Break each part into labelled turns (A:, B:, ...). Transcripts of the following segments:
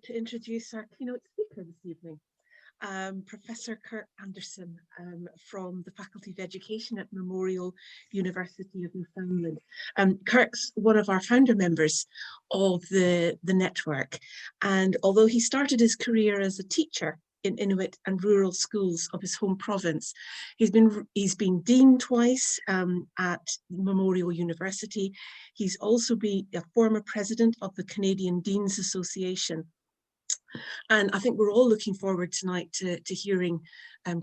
A: to introduce our keynote speaker this evening, Professor Kirk Anderson from the Faculty of Education at Memorial University of Newfoundland. Kirk's one of our founder members of the network, and although he started his career as a teacher in Inuit and rural schools of his home province, he's been dean twice at Memorial University. He's also been a former president of the Canadian Deans Association. And I think we're all looking forward tonight to hearing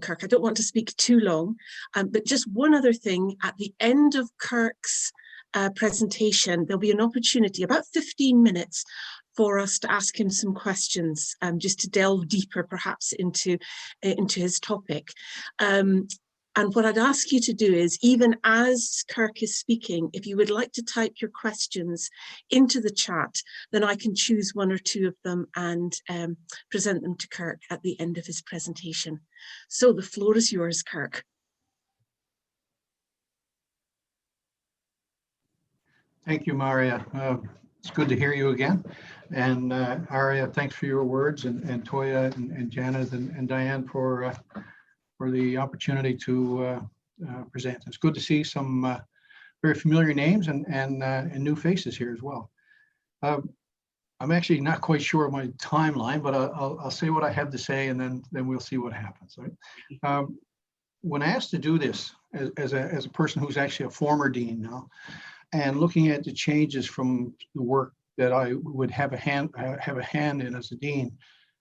A: Kirk. I don't want to speak too long, but just one other thing. At the end of Kirk's presentation, there'll be an opportunity, about 15 minutes, for us to ask him some questions, just to delve deeper perhaps into his topic. And what I'd ask you to do is, even as Kirk is speaking, if you would like to type your questions into the chat, then I can choose one or two of them and present them to Kirk at the end of his presentation. So the floor is yours, Kirk.
B: Thank you, Maria. It's good to hear you again. And Aria, thanks for your words, and Toya and Janet and Diane for the opportunity to present. It's good to see some very familiar names and new faces here as well. I'm actually not quite sure of my timeline, but I'll say what I have to say, and then we'll see what happens. Right? When asked to do this as a person who's actually a former dean now, and looking at the changes from the work that I would have a hand in as a dean,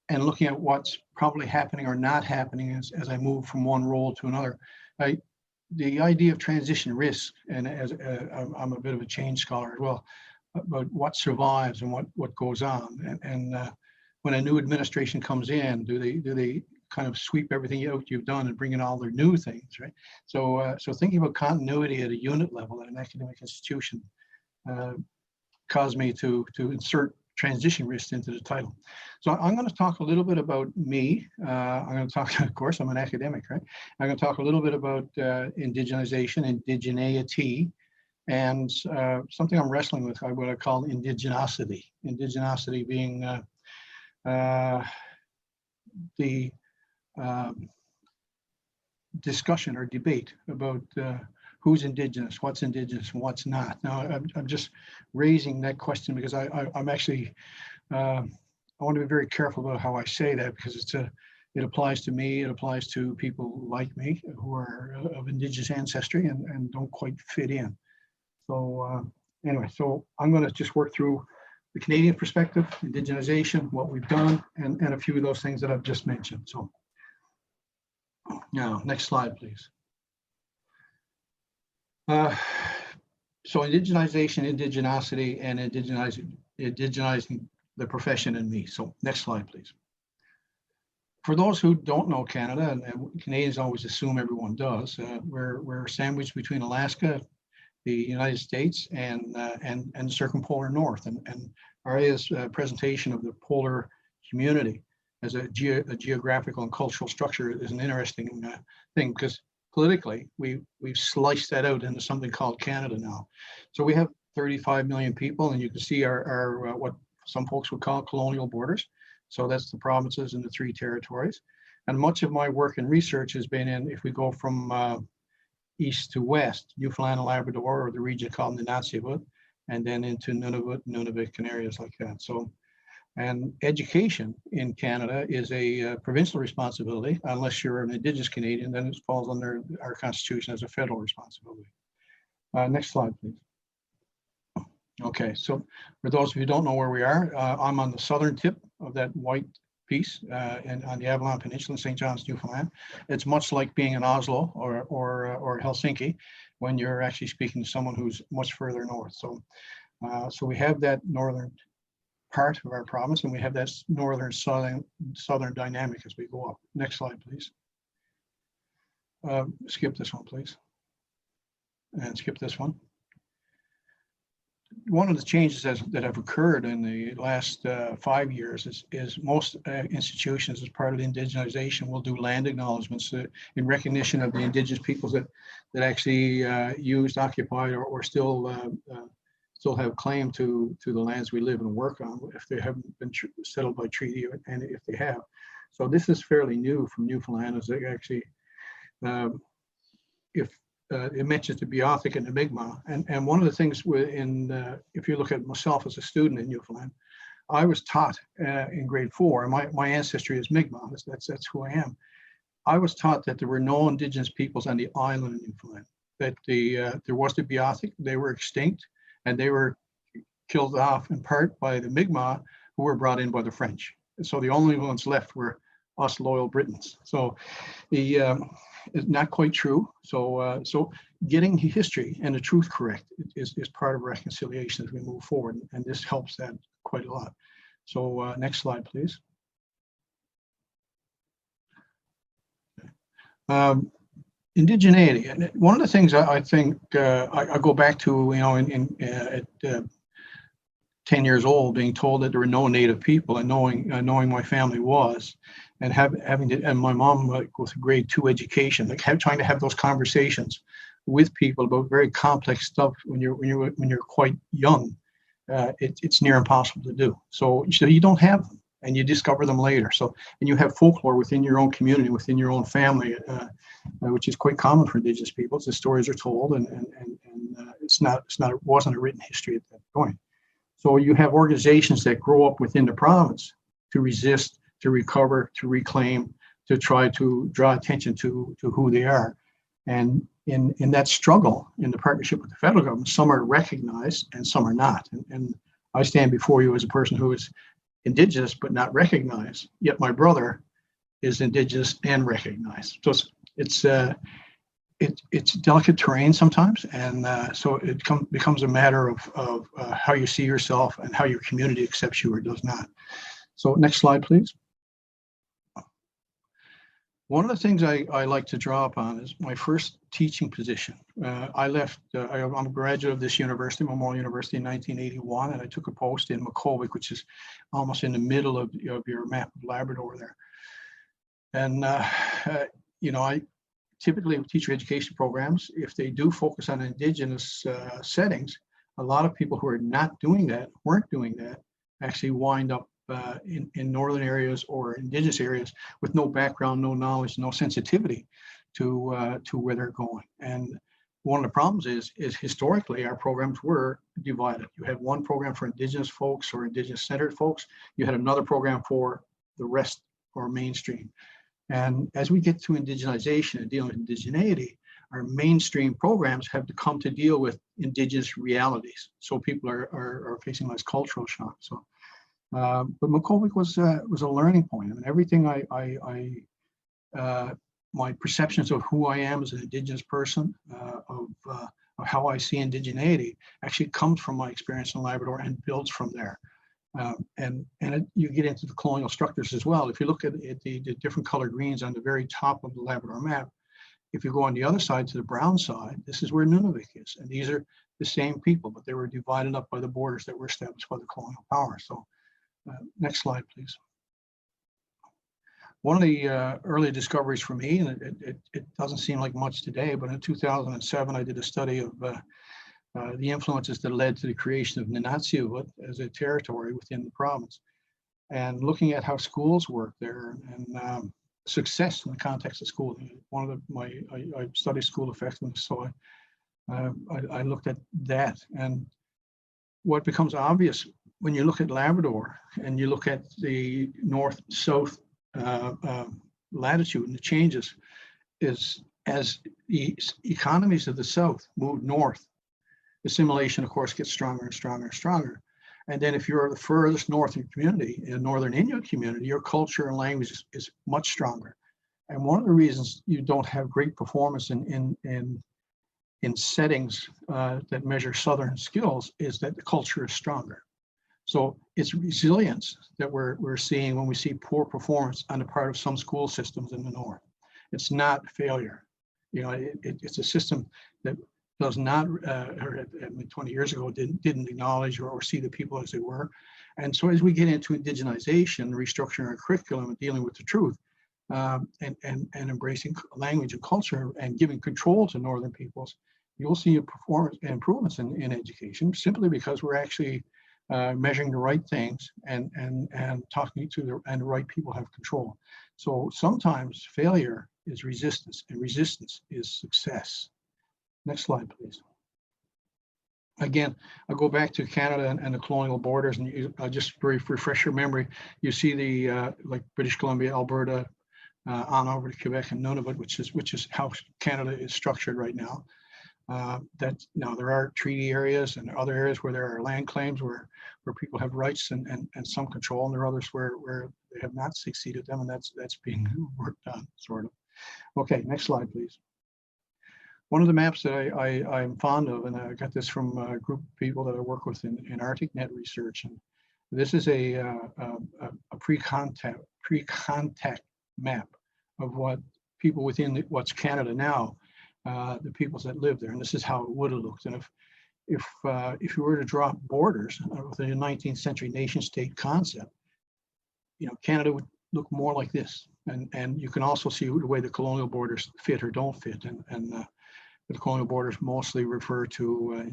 B: and looking at what's probably happening or not happening as I move from one role to another, the idea of transition risk, and as I'm a bit of a change scholar as well, about what survives and what goes on, and when a new administration comes in, do they kind of sweep everything out you've done and bring in all their new things, right? So thinking about continuity at a unit level at an academic institution caused me to insert transition risk into the title. So I'm going to talk a little bit about me. I'm going to talk, of course, I'm an academic, right? I'm going to talk a little bit about indigenization, indigeneity, and something I'm wrestling with, what I call indigenicity. Indigenicity being the discussion or debate about who's indigenous, and what's not. Now, I'm just raising that question because I'm actually, I want to be very careful about how I say that, because it applies to me, it applies to people like me who are of Indigenous ancestry and don't quite fit in. So anyway, so I'm going to just work through the Canadian perspective, indigenization, what we've done, and a few of those things that I've just mentioned. So now, next slide, please. So indigenization, indigenicity, and indigenizing the profession and me. So next slide, please. For those who don't know Canada, and Canadians always assume everyone does, we're sandwiched between Alaska, the United States, and circumpolar north. And Aria's presentation of the polar community as a geographical and cultural structure is an interesting thing, because politically, we've sliced that out into something called Canada now. So we have 35 million people, and you can see our what some folks would call colonial borders. So that's the provinces and the 3 territories. And much of my work and research has been in, if we go from east to west, Newfoundland and Labrador, or the region called Nunatsiavut, and then into Nunavut, and areas like that. So, and education in Canada is a provincial responsibility. Unless you're an Indigenous Canadian, then it falls under our Constitution as a federal responsibility. Next slide, please. Okay, so for those of you who don't know where we are, I'm on the southern tip of that white piece and on the Avalon Peninsula in St. John's, Newfoundland. It's much like being in Oslo or Helsinki when you're actually speaking to someone who's much further north. So, so we have that northern part of our province, and we have that northern southern dynamic as we go up. Next slide, please. Skip this one, please, and skip this one. One of the changes that have occurred in the last 5 years is most institutions, as part of the indigenization, will do land acknowledgements in recognition of the Indigenous peoples that actually used, occupied, or still still have claim to the lands we live and work on if they haven't been settled by treaty, and if they have. So this is fairly new from Newfoundland, as they actually, if it mentions the Beothuk and the Mi'kmaq, and one of the things if you look at myself as a student in Newfoundland, I was taught in grade 4, and my ancestry is Mi'kmaq. That's who I am. I was taught that there were no Indigenous peoples on the island of Newfoundland. That there was the Beothuk, they were extinct, and they were killed off in part by the Mi'kmaq, who were brought in by the French. So the only ones left were us loyal Britons. So it's not quite true. So getting history and the truth correct is part of reconciliation as we move forward, and this helps that quite a lot. So next slide, please. Indigeneity, and one of the things I think I go back to, at 10 years old, being told that there were no Native people, and knowing my family was, and having to, and my mom with a grade 2 education, trying to have those conversations with people about very complex stuff when you're quite young, it's near impossible to do. So you don't have them, and you discover them later. So, and you have folklore within your own community, within your own family, which is quite common for Indigenous peoples. The stories are told, and it wasn't a written history at that point. So you have organizations that grow up within the province to resist, to recover, to reclaim, to try to draw attention to who they are. And in that struggle, in the partnership with the federal government, some are recognized and some are not. And I stand before you as a person who is Indigenous but not recognized, yet my brother is Indigenous and recognized. So it's delicate terrain sometimes, and so it becomes a matter of how you see yourself and how your community accepts you or does not. So next slide, please. One of the things I like to draw upon is my first teaching position. I left, I'm a graduate of this university, Memorial University, in 1981, and I took a post in Makowik, which is almost in the middle of your map of Labrador there. And, I typically with teacher education programs, if they do focus on Indigenous settings, a lot of people who are not doing that, weren't doing that, actually wind up in northern areas or Indigenous areas with no background, no knowledge, no sensitivity to where they're going. And one of the problems is historically our programs were divided. You had one program for Indigenous folks or Indigenous centered folks. You had another program for the rest or mainstream. And as we get to Indigenization and dealing with Indigeneity, our mainstream programs have to come to deal with Indigenous realities. So people are facing less cultural shock. So, but Makowik was a learning point. I mean, everything my perceptions of who I am as an Indigenous person, of how I see Indigeneity, actually comes from my experience in Labrador and builds from there. You get into the colonial structures as well. If you look at the different color greens on the very top of the Labrador map, if you go on the other side to the brown side, this is where Nunavik is. And these are the same people, but they were divided up by the borders that were established by the colonial power. So next slide, please. One of the early discoveries for me, and it doesn't seem like much today, but in 2007, I did a study of the influences that led to the creation of Nunatsiavut as a territory within the province, and looking at how schools work there and success in the context of school. One of I studied school effectiveness, so I looked at that, and what becomes obvious when you look at Labrador and you look at the north-south latitude and the changes is as the economies of the south move north, assimilation, of course, gets stronger and stronger and stronger. And then if you're the furthest northern community, in northern Inuit community, your culture and language is much stronger. And one of the reasons you don't have great performance in settings that measure southern skills is that the culture is stronger. So it's resilience that we're seeing when we see poor performance on the part of some school systems in the north. It's not failure. It's a system that does not, 20 years ago, didn't acknowledge or see the people as they were. And so as we get into Indigenization, restructuring our curriculum and dealing with the truth, and embracing language and culture and giving control to northern peoples, you'll see a performance improvements in education simply because we're actually measuring the right things and talking to the right people have control. So sometimes failure is resistance, and resistance is success. Next slide, please. Again, I'll go back to Canada and the colonial borders, and just very refresh your memory. You see the like British Columbia, Alberta, on over to Quebec and Nunavut, which is how Canada is structured right now. That now there are treaty areas and other areas where there are land claims where people have rights and some control, and there are others where they have not succeeded them, and that's being worked on, sort of. Okay, next slide, please. One of the maps that I'm fond of, and I got this from a group of people that I work with in ArcticNet research, and this is a pre-contact map of what people within what's Canada now, the peoples that live there, and this is how it would have looked. And if you were to drop borders within a 19th century nation state concept, you know, Canada would look more like this. And you can also see the way the colonial borders fit or don't fit, and the colonial borders mostly refer to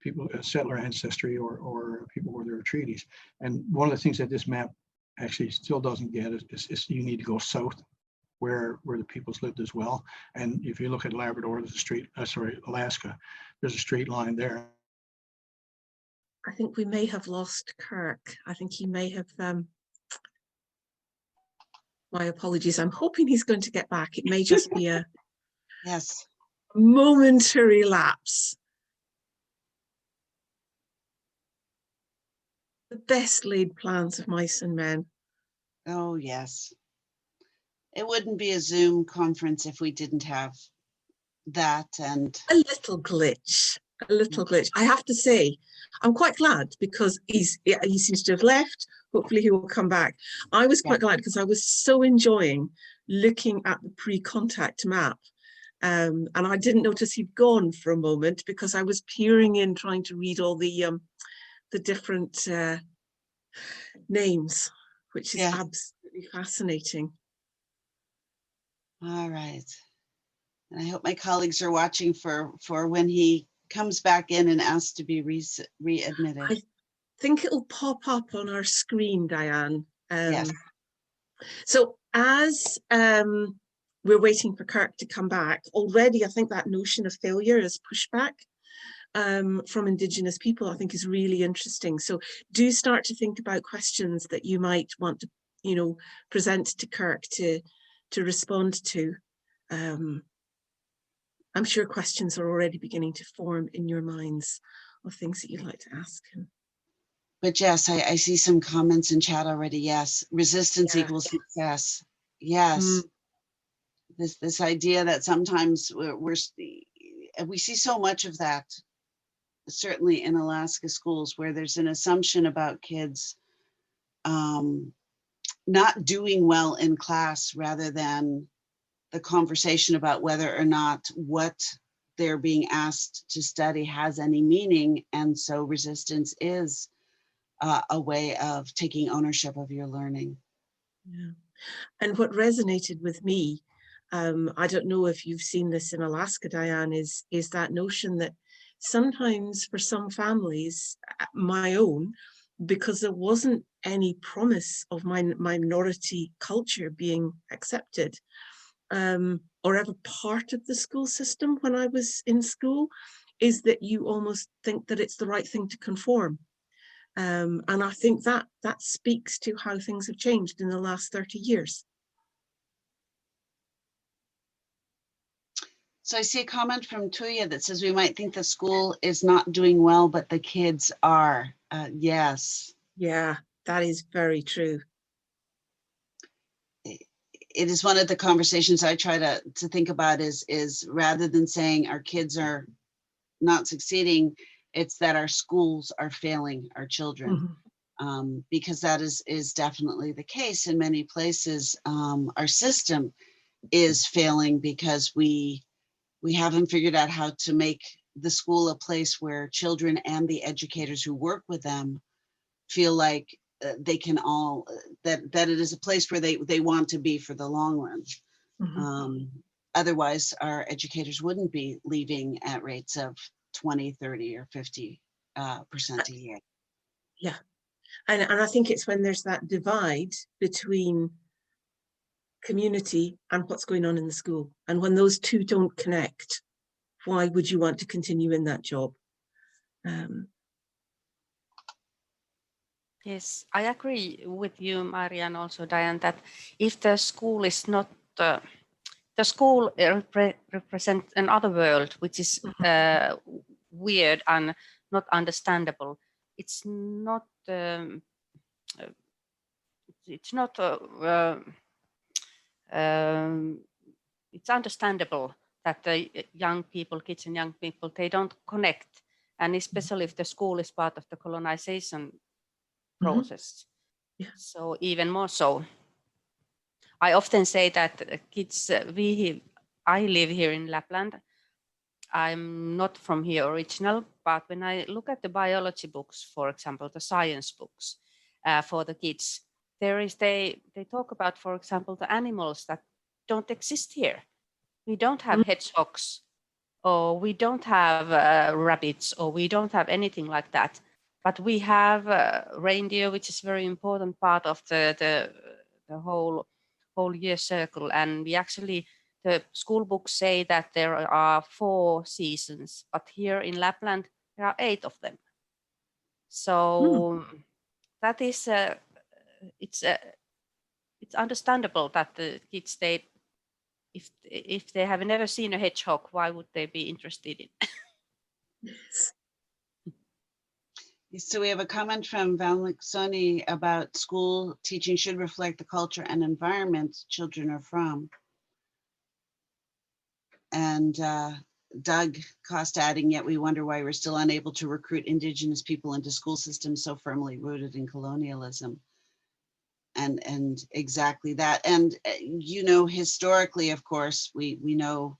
B: people, settler ancestry or people where there are treaties. And one of the things that this map actually still doesn't get is you need to go south where the peoples lived as well. And if you look at Labrador, there's a straight, Alaska, there's a straight line there.
A: I think we may have lost Kirk. I think he may have, my apologies. I'm hoping he's going to get back. It may just be a
C: yes,
A: momentary lapse. The best laid plans of mice and men.
C: oh yes. It wouldn't be a Zoom conference if we didn't have that. And
A: A little glitch, a little glitch. I have to say, I'm quite glad because he seems to have left. Hopefully he will come back. I was quite glad because I was so enjoying looking at the pre-contact map. And I didn't notice he'd gone for a moment because I was peering in, trying to read all the different names, which is absolutely fascinating.
C: all right. And I hope my colleagues are watching for when he comes back in and asks to be readmitted.
A: I think it'll pop up on our screen, Diane.
C: Yes.
A: So as we're waiting for Kirk to come back, already I think that notion of failure as pushback from Indigenous people, I think is really interesting. So do start to think about questions that you might want to, you know, present to Kirk to respond to. I'm sure questions are already beginning to form in your minds of things that you'd like to ask him.
C: But yes, I see some comments in chat already. Yes, resistance equals success. Yes, this idea that sometimes we see so much of that, certainly in Alaska schools, where there's an assumption about kids not doing well in class, rather than the conversation about whether or not what they're being asked to study has any meaning. And so resistance is a way of taking ownership of your learning.
A: Yeah. And what resonated with me, I don't know if you've seen this in Alaska, Diane, is that notion that sometimes for some families, my own, because there wasn't any promise of minority culture being accepted, or ever part of the school system when I was in school, is that you almost think that it's the right thing to conform. And I think that speaks to how things have changed in the last 30 years.
C: So I see a comment from Tuya that says we might think the school is not doing well, but the kids are. Yes.
A: Yeah, that is very true.
C: It is one of the conversations I try to think about is rather than saying our kids are not succeeding, it's that our schools are failing our children. Because that is definitely the case in many places. Our system is failing because we haven't figured out how to make the school a place where children and the educators who work with them feel like they can all, that it is a place where they want to be for the long run. otherwise our educators wouldn't be leaving at rates of 20, 30, or 50% a year.
A: Yeah. And I think it's when there's that divide between community and what's going on in the school. And when those two don't connect, why would you want to continue in that job?
D: Yes, I agree with you, Maria, and also Diane, that if the school is not, the school represents another world, which is weird and not understandable. It's not, it's understandable that the young people, kids and young people, they don't connect. And especially if the school is part of the colonization process.
A: Yeah.
D: So even more so. I often say that kids, I live here in Lapland. I'm not from here original, but when I look at the biology books, for example, the science books for the kids, they talk about, for example, the animals that don't exist here. We don't have hedgehogs, or we don't have rabbits, or we don't have anything like that. But we have reindeer, which is a very important part of the whole year circle. And we actually, the school books say that there are 4 seasons, but here in Lapland, there are 8 of them. So that is, it's understandable that the kids, if they have never seen a hedgehog, why would they be interested in?
A: Yes.
C: So we have a comment from Val McSoney about school teaching should reflect the culture and environment children are from. And Doug Costa adding, yet we wonder why we're still unable to recruit Indigenous people into school systems so firmly rooted in colonialism. And exactly that. And, you know, historically, of course, we know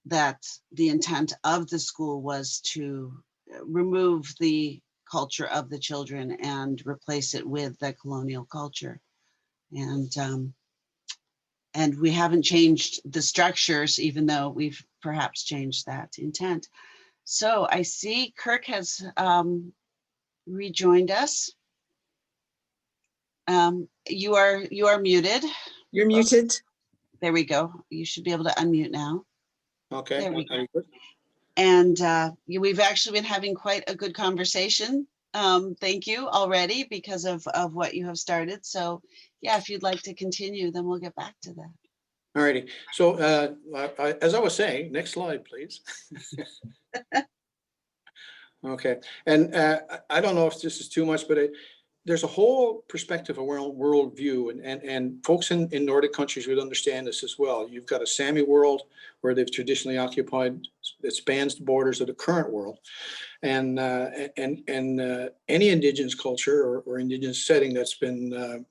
C: that the intent of the school was to remove the culture of the children and replace it with the colonial culture. And we haven't changed the structures, even though we've perhaps changed that intent. So I see Kirk has rejoined us. You are muted.
A: You're muted.
C: There we go. You should be able to unmute now.
B: Okay.
C: There we go.
B: Very good.
C: And we've actually been having quite a good conversation. Thank you already because of what you have started. So yeah, if you'd like to continue, then we'll get back to that.
B: All righty. So as I was saying, next slide, please. Okay. And I don't know if this is too much, but there's a whole perspective around worldview, and folks in Nordic countries would understand this as well. You've got a Sami world where they've traditionally occupied that spans the borders of the current world, and any Indigenous culture or Indigenous setting that's been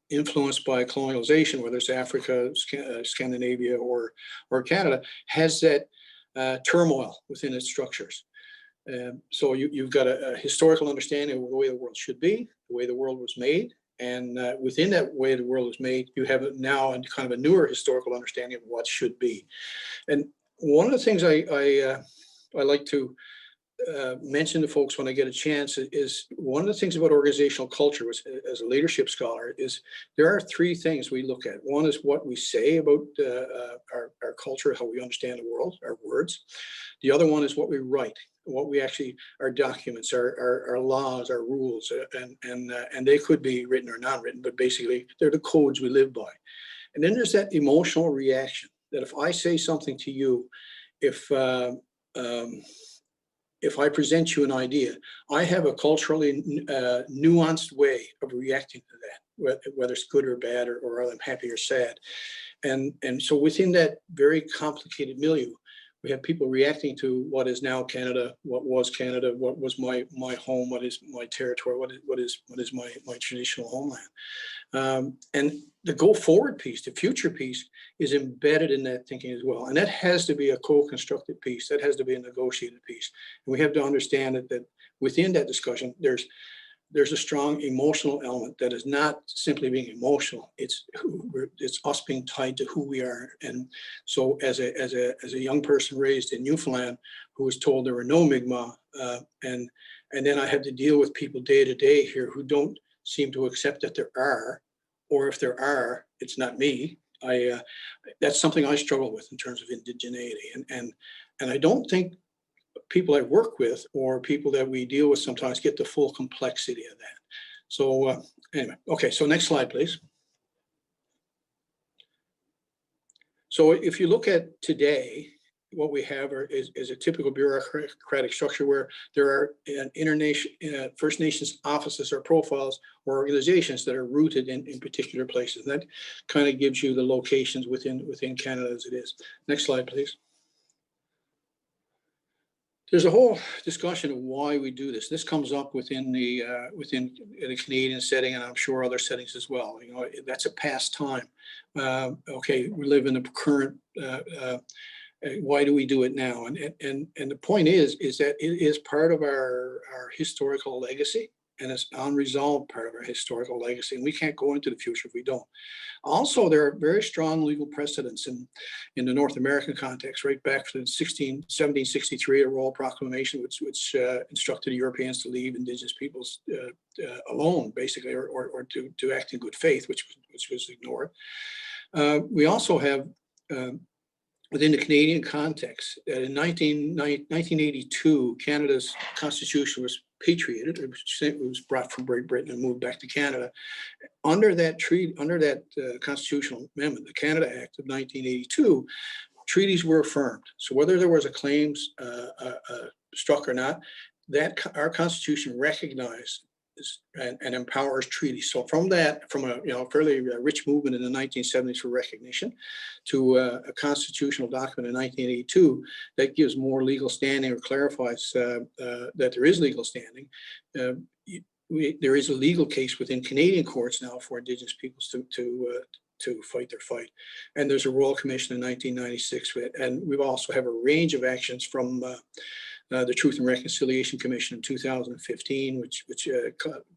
B: influenced by colonialization, whether it's Africa, Scandinavia, or Canada, has that turmoil within its structures. So you've got a historical understanding of the way the world should be, the way the world was made, and within that way the world was made, you have now a kind of a newer historical understanding of what should be. And one of the things I like to mention to folks when I get a chance is one of the things about organizational culture, which, as a leadership scholar, is there are 3 things we look at. One is what we say about our culture, how we understand the world, our words. The other one is what we write, what we actually, our documents, our laws, our rules, and they could be written or non-written, but basically they're the codes we live by. And then there's that emotional reaction that if I say something to you, if I present you an idea, I have a culturally nuanced way of reacting to that, whether it's good or bad, or I'm happy or sad. And so within that very complicated milieu, we have people reacting to what is now Canada, what was Canada, what was my home, what is my territory, what is my traditional homeland. And the go forward piece, the future piece, is embedded in that thinking as well. And that has to be a co-constructed piece. That has to be a negotiated piece. And we have to understand that within that discussion, there's there's a strong emotional element that is not simply being emotional. It's us being tied to who we are. And so as a young person raised in Newfoundland who was told there were no Mi'kmaq, and then I have to deal with people day to day here who don't seem to accept that there are, or if there are, it's not me. That's something I struggle with in terms of indigeneity. And I don't think people I work with or people that we deal with sometimes get the full complexity of that. So anyway, okay, so next slide, please. So if you look at today, what we have is a typical bureaucratic structure where there are First Nations offices or profiles or organizations that are rooted in particular places. And that kind of gives you the locations within Canada as it is. Next slide, please. There's a whole discussion of why we do this. This comes up within the Canadian setting, and I'm sure other settings as well. You know, that's a past time. Okay, we live in the current. Why do we do it now? And the point is that it is part of our historical legacy, and it's an unresolved part of our historical legacy, and we can't go into the future if we don't. Also, there are very strong legal precedents in the North American context, right back from 1763, a royal proclamation which instructed Europeans to leave Indigenous peoples alone, basically, or to act in good faith, which was ignored. We also have within the Canadian context, in 1982, Canada's constitution was patriated. It was brought from Great Britain and moved back to Canada. Under that treaty, under that constitutional amendment, the Canada Act of 1982, treaties were affirmed. So whether there was a claims struck or not, that our constitution recognized and empowers treaties. So from a fairly rich movement in the 1970s for recognition to a constitutional document in 1982 that gives more legal standing or clarifies that there is legal standing. There is a legal case within Canadian courts now for Indigenous peoples to fight their fight. And there's a Royal Commission in 1996, and we also have a range of actions from the Truth and Reconciliation Commission in 2015, which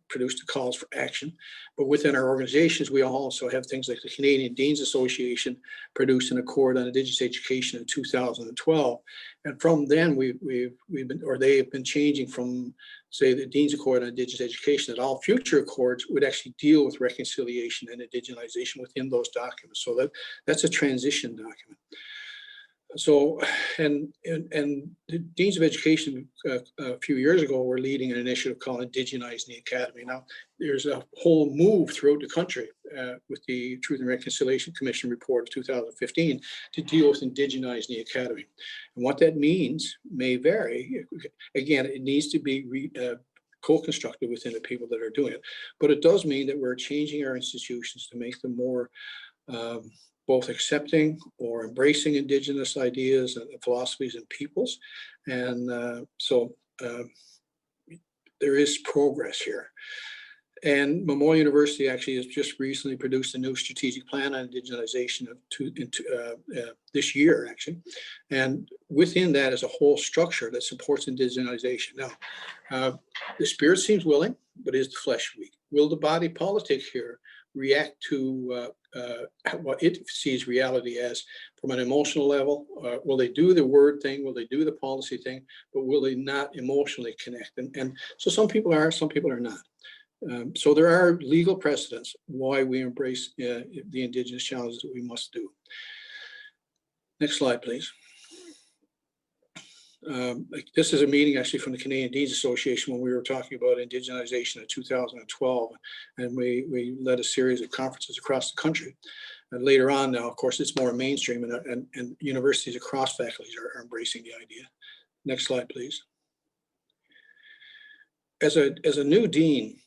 B: produced the calls for action. But within our organizations, we also have things like the Canadian Deans Association produced an accord on Indigenous education in 2012. And from then, they have been changing from, say, the Dean's Accord on Indigenous education, that all future accords would actually deal with reconciliation and indigenization within those documents. So that's a transition document. So, and the Deans of Education a few years ago were leading an initiative called Indigenizing the Academy. Now, there's a whole move throughout the country with the Truth and Reconciliation Commission report of 2015 to deal with Indigenizing the Academy. And what that means may vary. Again, it needs to be co-constructed within the people that are doing it. But it does mean that we're changing our institutions to make them more both accepting or embracing Indigenous ideas and philosophies and peoples. And so there is progress here. And Memorial University actually has just recently produced a new strategic plan on Indigenization this year, actually. And within that is a whole structure that supports Indigenization. Now, the spirit seems willing, but is the flesh weak? Will the body politic here react to what it sees reality as from an emotional level? Will they do the word thing? Will they do the policy thing? But will they not emotionally connect? And so some people are, some people are not. So there are legal precedents why we embrace the Indigenous challenges that we must do. Next slide, please. This is a meeting actually from the Canadian Deans Association when we were talking about indigenization in 2012, and we led a series of conferences across the country. And later on now, of course, it's more mainstream, and universities across faculties are embracing the idea. Next slide, please. As a new dean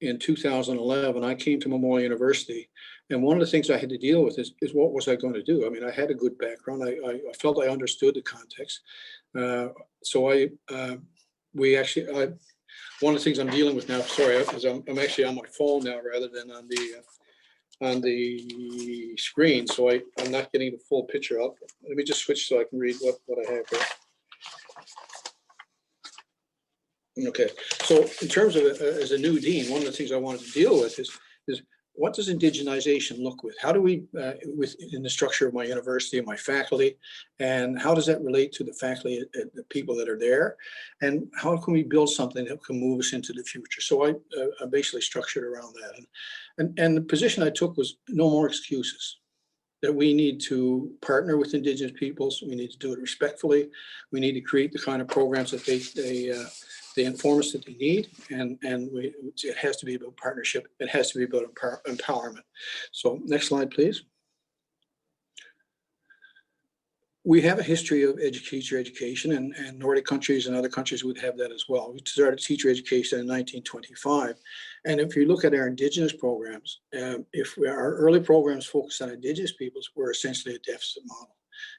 B: in 2011, I came to Memorial University, and one of the things I had to deal with is what was I going to do? I mean, I had a good background. I felt I understood the context. So one of the things I'm dealing with now, sorry, is I'm actually on my phone now rather than on the screen, so I'm not getting the full picture up. Let me just switch so I can read what I have here. Okay, so in terms of as a new dean, one of the things I wanted to deal with is what does indigenization look with? How do we, in the structure of my university and my faculty, and how does that relate to the faculty, the people that are there, and how can we build something that can move us into the future? So I basically structured around that, and the position I took was no more excuses. That we need to partner with Indigenous peoples. We need to do it respectfully. We need to create the kind of programs that they inform us that they need, and it has to be about partnership. It has to be about empowerment. So next slide, please. We have a history of teacher education, and Nordic countries and other countries would have that as well. We started teacher education in 1925. And if you look at our Indigenous programs, if our early programs focused on Indigenous peoples, were essentially a deficit model.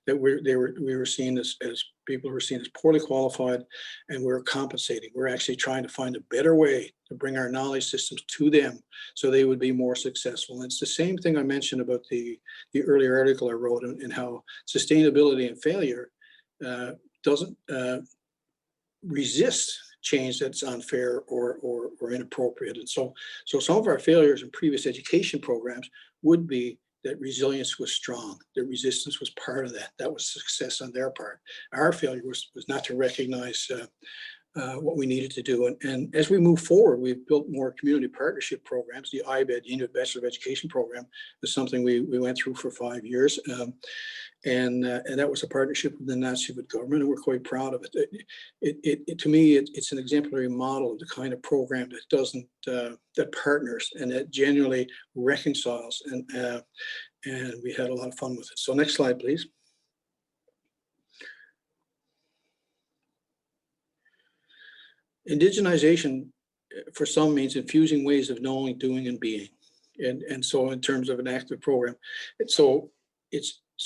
B: That we were seen as people were seen as poorly qualified, and we were compensating. We're actually trying to find a better way to bring our knowledge systems to them so they would be more successful. And it's the same thing I mentioned about the earlier article I wrote, and how sustainability and failure doesn't resist change that's unfair or inappropriate. And so some of our failures in previous education programs would be that resilience was strong, that resistance was part of that. That was success on their part. Our failure was not to recognize what we needed to do. And as we move forward, we've built more community partnership programs. The IBED, the Inuit Bachelor of Education program, is something we went through for 5 years. And that was a partnership with the Natsivut government, and we're quite proud of it. To me, it's an exemplary model of the kind of program that doesn't, that partners and that genuinely reconciles, and we had a lot of fun with it. So next slide, please. Indigenization for some means infusing ways of knowing, doing, and being. And so in terms of an active program, so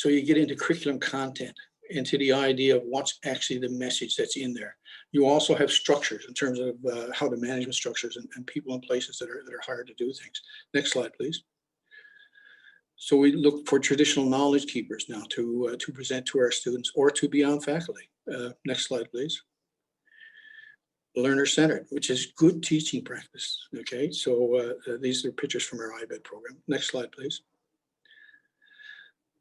B: you get into curriculum content, into the idea of what's actually the message that's in there. You also have structures in terms of how the management structures and people in places that are hired to do things. Next slide, please. So we look for traditional knowledge keepers now to present to our students or to be on faculty. Next slide, please. Learner-centered, which is good teaching practice. Okay, so these are pictures from our IBED program. Next slide, please.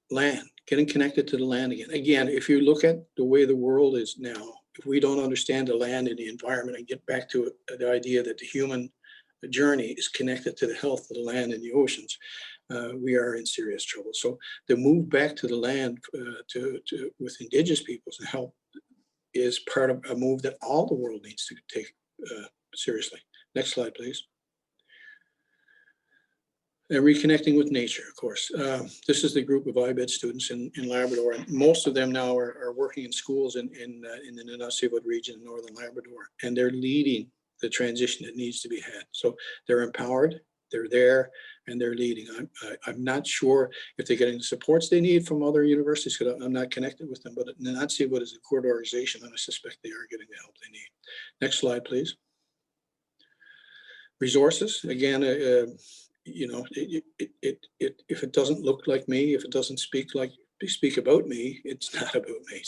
B: Land, getting connected to the land again. Again, if you look at the way the world is now, if we don't understand the land and the environment and get back to the idea that the human journey is connected to the health of the land and the oceans, we are in serious trouble. So the move back to the land with Indigenous peoples and help is part of a move that all the world needs to take seriously. Next slide, please. And reconnecting with nature, of course. This is the group of IBED students in Labrador, and most of them now are working in schools in the Nunavut region in Northern Labrador, and they're leading the transition that needs to be had. So they're empowered, they're there, and they're leading. I'm not sure if they're getting the supports they need from other universities, because I'm not connected with them, but Nunavut is a core organization, and I suspect they are getting the help they need. Next slide, please. Resources, again, you know, if it doesn't look like me, if it doesn't speak about me, it's not about me.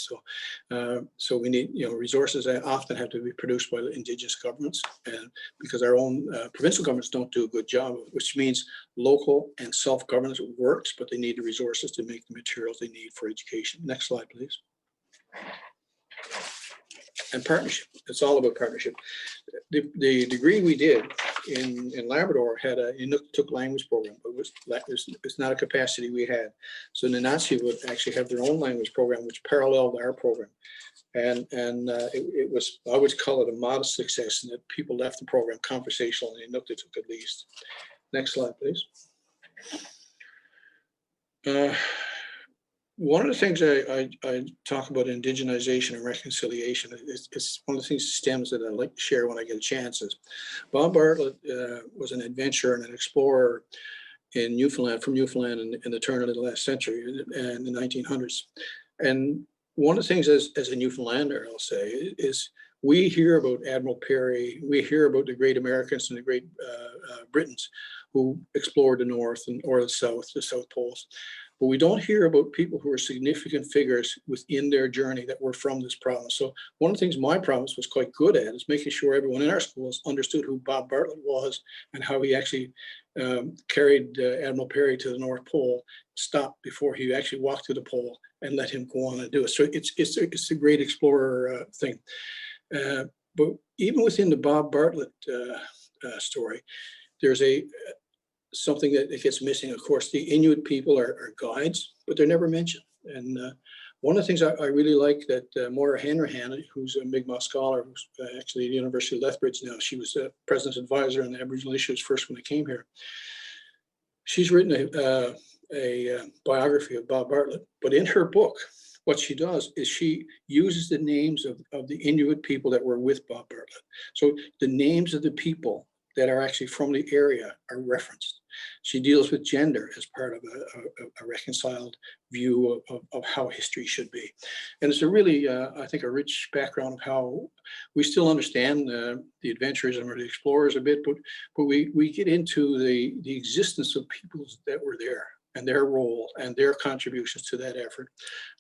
B: So we need, you know, resources that often have to be produced by the Indigenous governments, and because our own provincial governments don't do a good job, which means local and self-governance works, but they need the resources to make the materials they need for education. Next slide, please. And partnership. It's all about partnership. The degree we did in Labrador had a Inuktitut language program, but it's not a capacity we had. So the Nazi would actually have their own language program, which paralleled our program. And it was, I would call it a modest success, and that people left the program conversational in Inuktitut at least. Next slide, please. One of the things I talk about indigenization and reconciliation, it's one of the things, stems that I like to share when I get a chance, is Bob Bartlett was an adventurer and an explorer in Newfoundland, from Newfoundland in the turn of the last century, in the 1900s. And one of the things as a Newfoundlander, I'll say, is we hear about Admiral Perry, we hear about the great Americans and the great Britons, who explored the North or the South Poles. But we don't hear about people who are significant figures within their journey that were from this province. So one of the things my province was quite good at is making sure everyone in our schools understood who Bob Bartlett was and how he actually carried Admiral Perry to the North Pole, stopped before he actually walked to the pole, and let him go on and do it. So it's a great explorer thing. But even within the Bob Bartlett story, there's something that gets missing. Of course, the Inuit people are guides, but they're never mentioned. And one of the things I really like that Maura Hanrahan, who's a Mi'kmaq scholar, who's actually at the University of Lethbridge now, she was the president's advisor on the Aboriginal issues first when I came here. She's written a biography of Bob Bartlett, but in her book, what she does is she uses the names of the Inuit people that were with Bob Bartlett. So the names of the people that are actually from the area are referenced. She deals with gender as part of a reconciled view of how history should be. And it's a really, I think, a rich background of how we still understand the adventurism or the explorers a bit, but we get into the existence of peoples that were there and their role and their contributions to that effort.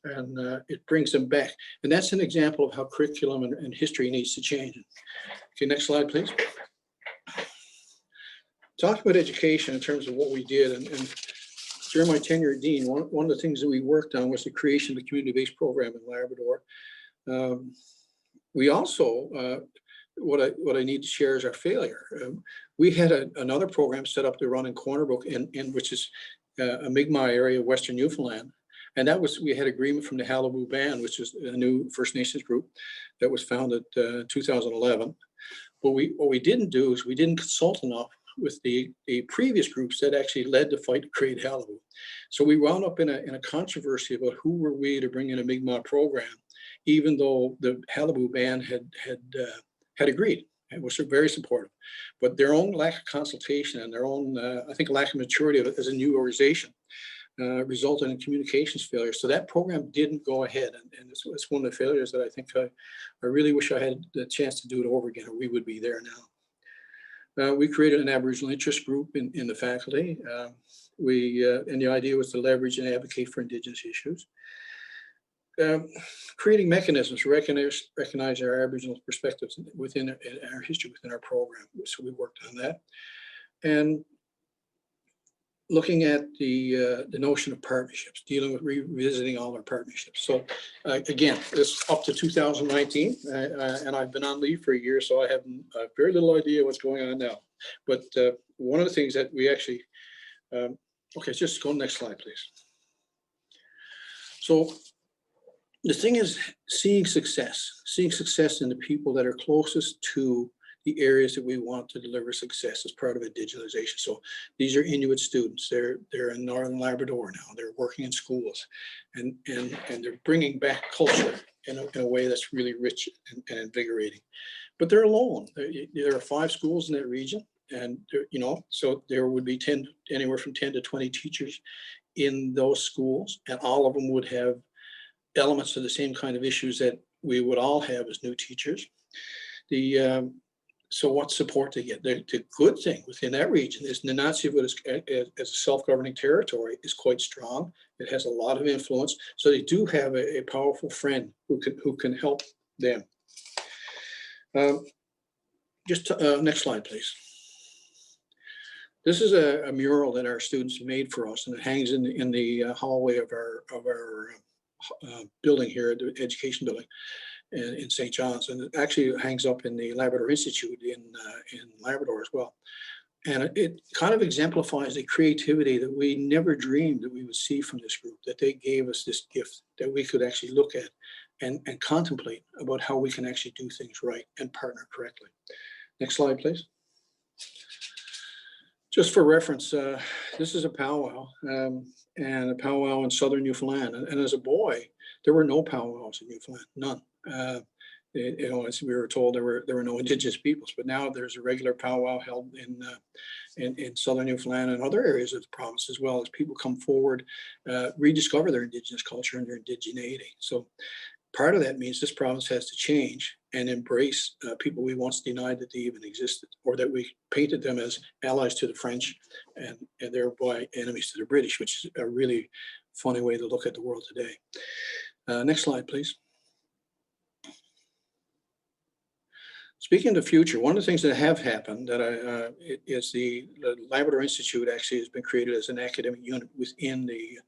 B: And it brings them back. And that's an example of how curriculum and history needs to change. Okay, next slide, please. Talk about education in terms of what we did, and during my tenure at Dean, one of the things that we worked on was the creation of a community-based program in Labrador. We also, what I need to share is our failure. We had another program set up to run in Corner Brook, which is a Mi'kmaq area of Western Newfoundland. And that was, we had agreement from the Halibut Band, which is a new First Nations group that was founded 2011. But what we didn't do is we didn't consult enough with the previous groups that actually led the fight to create Halibut. So we wound up in a controversy about who were we to bring in a Mi'kmaq program, even though the Halibut Band had agreed. It was very supportive, but their own lack of consultation and their own, I think, lack of maturity as a new organization resulted in communications failure. So that program didn't go ahead, and it's one of the failures that I think I really wish I had the chance to do it over again, or we would be there now. We created an Aboriginal interest group in the faculty. And the idea was to leverage and advocate for Indigenous issues. Creating mechanisms to recognize our Aboriginal perspectives within our history, within our program. So we worked on that. And looking at the notion of partnerships, dealing with revisiting all our partnerships. So again, this up to 2019, and I've been on leave for a year, so I have very little idea what's going on now. But one of the things that we actually, okay, just go to the next slide, please. So the thing is seeing success in the people that are closest to the areas that we want to deliver success as part of Indigenization. So these are Inuit students. They're in Northern Labrador now. They're working in schools, and they're bringing back culture in a way that's really rich and invigorating. But they're alone. There are 5 schools in that region, and so there would be anywhere from 10 to 20 teachers in those schools, and all of them would have elements of the same kind of issues that we would all have as new teachers. So what support they get? The good thing within that region is Nunatsi as a self-governing territory is quite strong. It has a lot of influence. So they do have a powerful friend who can help them. Next slide, please. This is a mural that our students made for us, and it hangs in the hallway of our building here at the education building in St. John's, and it actually hangs up in the Labrador Institute in Labrador as well. And it kind of exemplifies the creativity that we never dreamed that we would see from this group, that they gave us this gift that we could actually look at and contemplate about how we can actually do things right and partner correctly. Next slide, please. Just for reference, this is a powwow, and a powwow in southern Newfoundland. And as a boy, there were no powwows in Newfoundland, none. As we were told, there were no Indigenous peoples, but now there's a regular powwow held in southern Newfoundland and other areas of the province, as well as people come forward, rediscover their Indigenous culture and their Indigeneity. So part of that means this province has to change and embrace people we once denied that they even existed, or that we painted them as allies to the French and thereby enemies to the British, which is a really funny way to look at the world today. Next slide, please. Speaking of the future, one of the things that have happened that is the Labrador Institute actually has been created as an academic unit within the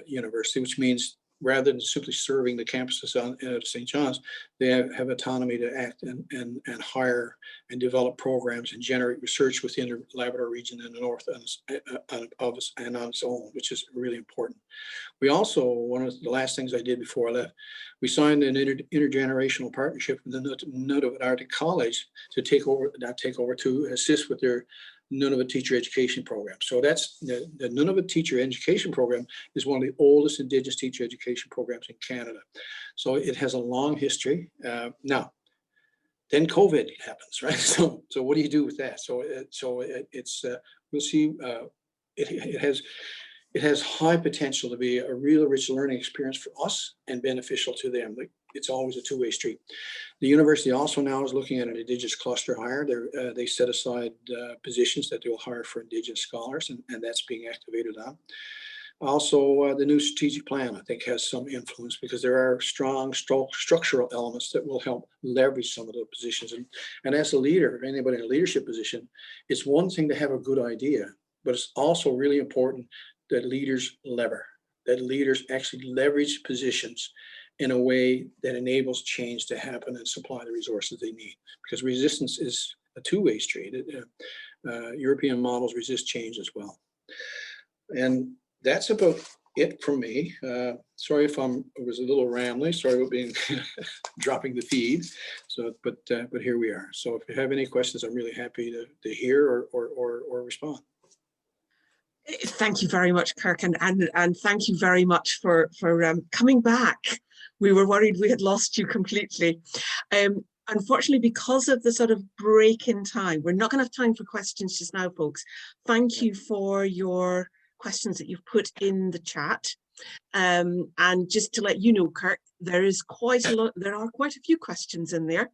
B: university, which means rather than simply serving the campuses at St. John's, they have autonomy to act and hire and develop programs and generate research within the Labrador region in the north and on its own, which is really important. We also, one of the last things I did before I left, we signed an intergenerational partnership with the Nunavut Arctic College to assist with their Nunavut teacher education program. So that's the Nunavut teacher education program is one of the oldest Indigenous teacher education programs in Canada. So it has a long history. Now, then COVID happens, right? So what do you do with that? We'll see. It has high potential to be a real rich learning experience for us and beneficial to them. It's always a two-way street. The university also now is looking at an Indigenous cluster hire. They set aside positions that they will hire for Indigenous scholars, and that's being activated on. Also, the new strategic plan, I think, has some influence because there are strong structural elements that will help leverage some of the positions. And as a leader, anybody in a leadership position, it's one thing to have a good idea, but it's also really important that leaders actually leverage positions in a way that enables change to happen and supply the resources they need. Because resistance is a two-way street. European models resist change as well. And that's about it from me. Sorry if I was a little rambling. Sorry about being dropping the feed. But here we are. So if you have any questions, I'm really happy to hear or respond.
A: Thank you very much, Kirk, and thank you very much for coming back. We were worried we had lost you completely. Unfortunately, because of the sort of break in time, we're not going to have time for questions just now, folks. Thank you for your questions that you've put in the chat. And just to let you know, Kirk, there are quite a few questions in there.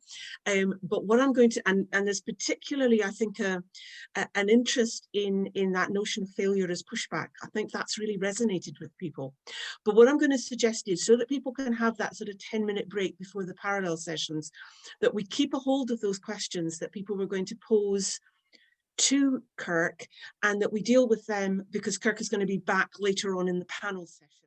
A: But what I'm going to, and there's particularly, I think, an interest in that notion of failure as pushback. I think that's really resonated with people. But what I'm going to suggest is, so that people can have that sort of 10-minute break before the parallel sessions, that we keep a hold of those questions that people were going to pose to Kirk, and that we deal with them because Kirk is going to be back later on in the panel session.